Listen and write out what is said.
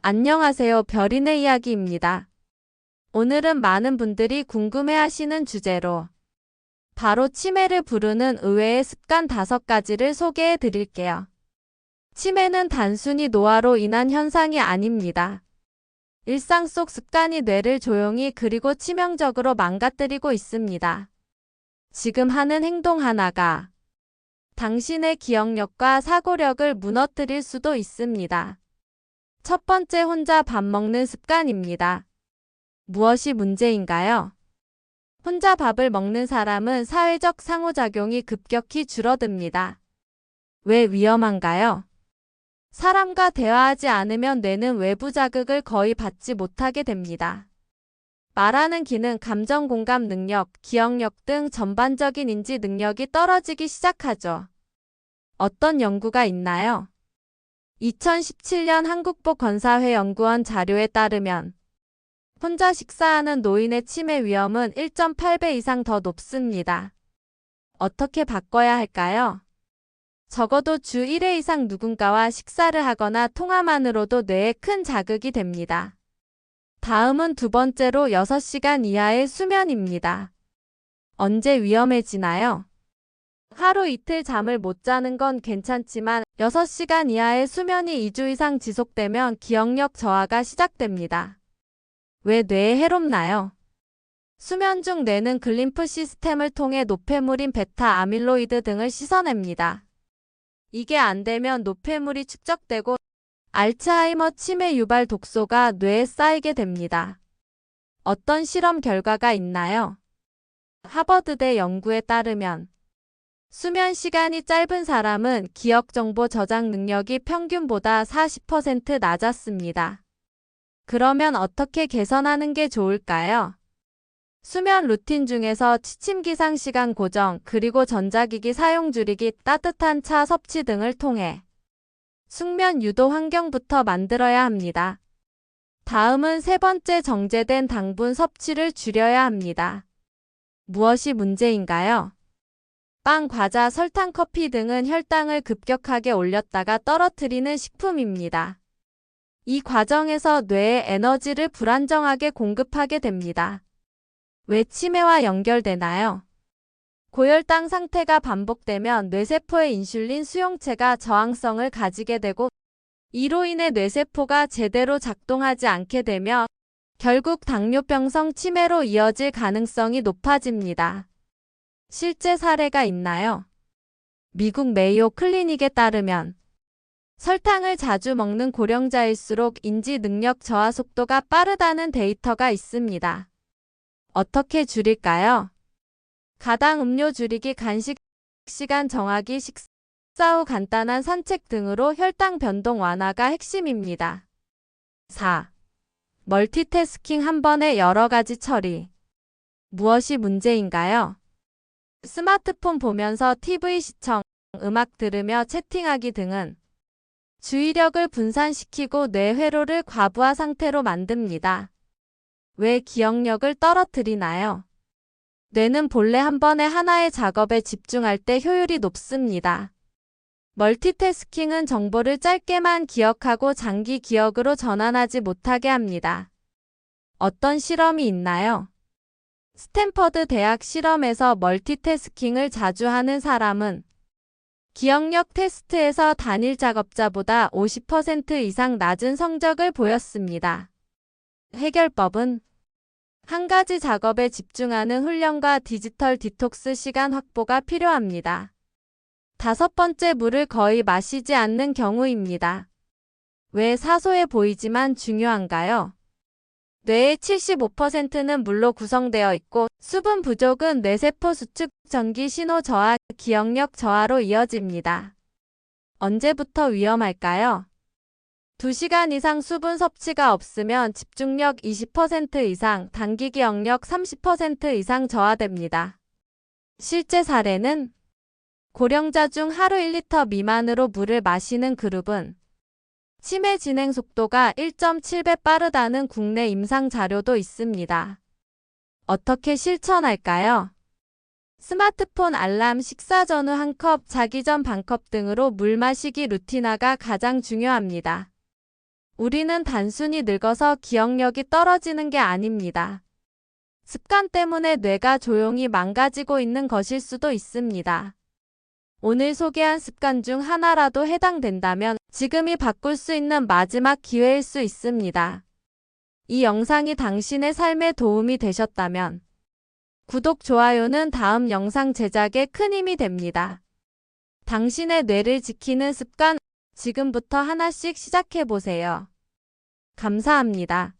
안녕하세요. 별인의 이야기입니다. 오늘은 많은 분들이 궁금해하시는 주제로 바로 치매를 부르는 의외의 습관 5가지를 소개해 드릴게요. 치매는 단순히 노화로 인한 현상이 아닙니다. 일상 속 습관이 뇌를 조용히 그리고 치명적으로 망가뜨리고 있습니다. 지금 하는 행동 하나가 당신의 기억력과 사고력을 무너뜨릴 수도 있습니다. 첫 번째, 혼자 밥 먹는 습관입니다. 무엇이 문제인가요? 혼자 밥을 먹는 사람은 사회적 상호작용이 급격히 줄어듭니다. 왜 위험한가요? 사람과 대화하지 않으면 뇌는 외부 자극을 거의 받지 못하게 됩니다. 말하는 기능, 감정 공감 능력, 기억력 등 전반적인 인지 능력이 떨어지기 시작하죠. 어떤 연구가 있나요? 2017년 한국보건사회 연구원 자료에 따르면 혼자 식사하는 노인의 치매 위험은 1.8배 이상 더 높습니다. 어떻게 바꿔야 할까요? 적어도 주 1회 이상 누군가와 식사를 하거나 통화만으로도 뇌에 큰 자극이 됩니다. 다음은 두 번째로 6시간 이하의 수면입니다. 언제 위험해지나요? 하루 이틀 잠을 못 자는 건 괜찮지만 6시간 이하의 수면이 2주 이상 지속되면 기억력 저하가 시작됩니다. 왜 뇌에 해롭나요? 수면 중 뇌는 글림프 시스템을 통해 노폐물인 베타 아밀로이드 등을 씻어냅니다. 이게 안 되면 노폐물이 축적되고 알츠하이머 치매 유발 독소가 뇌에 쌓이게 됩니다. 어떤 실험 결과가 있나요? 하버드대 연구에 따르면 수면 시간이 짧은 사람은 기억 정보 저장 능력이 평균보다 40% 낮았습니다. 그러면 어떻게 개선하는 게 좋을까요? 수면 루틴 중에서 취침 기상 시간 고정, 그리고 전자기기 사용 줄이기, 따뜻한 차 섭취 등을 통해 숙면 유도 환경부터 만들어야 합니다. 다음은 세 번째, 정제된 당분 섭취를 줄여야 합니다. 무엇이 문제인가요? 빵, 과자, 설탕, 커피 등은 혈당을 급격하게 올렸다가 떨어뜨리는 식품입니다. 이 과정에서 뇌에 에너지를 불안정하게 공급하게 됩니다. 왜 치매와 연결되나요? 고혈당 상태가 반복되면 뇌세포의 인슐린 수용체가 저항성을 가지게 되고 이로 인해 뇌세포가 제대로 작동하지 않게 되며 결국 당뇨병성 치매로 이어질 가능성이 높아집니다. 실제 사례가 있나요? 미국 메이오 클리닉에 따르면 설탕을 자주 먹는 고령자일수록 인지 능력 저하 속도가 빠르다는 데이터가 있습니다. 어떻게 줄일까요? 가당 음료 줄이기, 간식 시간 정하기, 식사 후 간단한 산책 등으로 혈당 변동 완화가 핵심입니다. 4. 멀티태스킹, 한 번에 여러 가지 처리. 무엇이 문제인가요? 스마트폰 보면서 TV 시청, 음악 들으며 채팅하기 등은 주의력을 분산시키고 뇌 회로를 과부하 상태로 만듭니다. 왜 기억력을 떨어뜨리나요? 뇌는 본래 한 번에 하나의 작업에 집중할 때 효율이 높습니다. 멀티태스킹은 정보를 짧게만 기억하고 장기 기억으로 전환하지 못하게 합니다. 어떤 실험이 있나요? 스탠퍼드 대학 실험에서 멀티태스킹을 자주 하는 사람은 기억력 테스트에서 단일 작업자보다 50% 이상 낮은 성적을 보였습니다. 해결법은 한 가지 작업에 집중하는 훈련과 디지털 디톡스 시간 확보가 필요합니다. 5번째, 물을 거의 마시지 않는 경우입니다. 왜 사소해 보이지만 중요한가요? 뇌의 75%는 물로 구성되어 있고 수분 부족은 뇌세포 수축, 전기 신호 저하, 기억력 저하로 이어집니다. 언제부터 위험할까요? 2시간 이상 수분 섭취가 없으면 집중력 20% 이상, 단기 기억력 30% 이상 저하됩니다. 실제 사례는 고령자 중 하루 1리터 미만으로 물을 마시는 그룹은 치매 진행 속도가 1.7배 빠르다는 국내 임상 자료도 있습니다. 어떻게 실천할까요? 스마트폰 알람, 식사 전후 1컵, 자기 전 반컵 등으로 물 마시기 루틴화가 가장 중요합니다. 우리는 단순히 늙어서 기억력이 떨어지는 게 아닙니다. 습관 때문에 뇌가 조용히 망가지고 있는 것일 수도 있습니다. 오늘 소개한 습관 중 하나라도 해당된다면 지금이 바꿀 수 있는 마지막 기회일 수 있습니다. 이 영상이 당신의 삶에 도움이 되셨다면 구독, 좋아요는 다음 영상 제작에 큰 힘이 됩니다. 당신의 뇌를 지키는 습관, 지금부터 하나씩 시작해 보세요. 감사합니다.